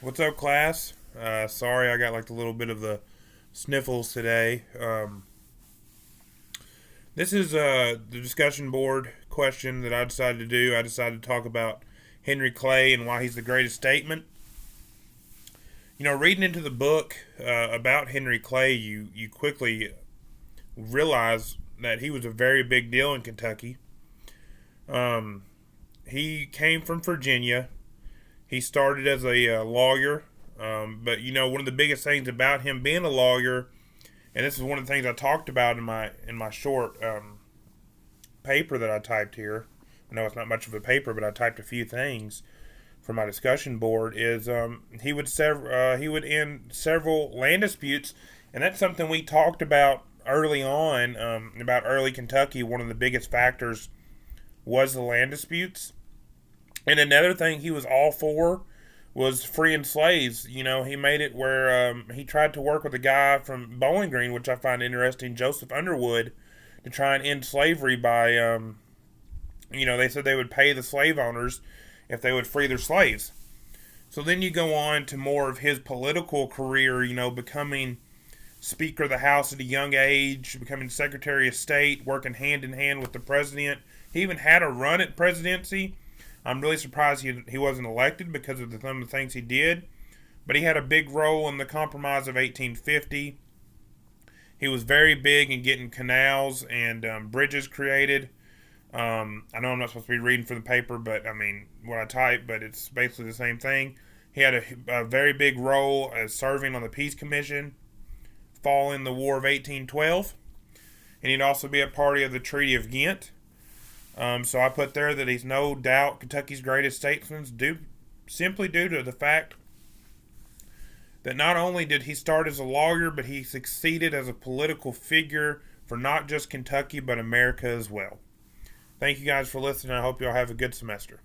What's up, class? Sorry, I got like a little bit of the sniffles today. This is the discussion board question that I decided to do. I decided to talk about Henry Clay and why he's the greatest statement. Reading into the book about Henry Clay, you quickly realize that he was a very big deal in Kentucky. Um, he came from Virginia. He started as a lawyer, but one of the biggest things about him being a lawyer, and this is one of the things I talked about in my short paper that I typed here. I know it's not much of a paper, but I typed a few things for my discussion board. Is he would end several land disputes, and that's something we talked about early on about early Kentucky. One of the biggest factors was the land disputes. And another thing he was all for was freeing slaves. He made it where he tried to work with a guy from Bowling Green, which I find interesting, Joseph Underwood, to try and end slavery by, they said they would pay the slave owners if they would free their slaves. So then you go on to more of his political career, becoming Speaker of the House at a young age, becoming Secretary of State, working hand in hand with the president. He even had a run at presidency. I'm really surprised he wasn't elected because of some of the things he did. But he had a big role in the Compromise of 1850. He was very big in getting canals and bridges created. I know I'm not supposed to be reading from the paper, but I mean, what I type, but it's basically the same thing. He had a very big role as serving on the Peace Commission following the War of 1812. And he'd also be a party of the Treaty of Ghent. So I put there that he's no doubt Kentucky's greatest statesman, simply due to the fact that not only did he start as a lawyer, but he succeeded as a political figure for not just Kentucky, but America as well. Thank you guys for listening. I hope y'all have a good semester.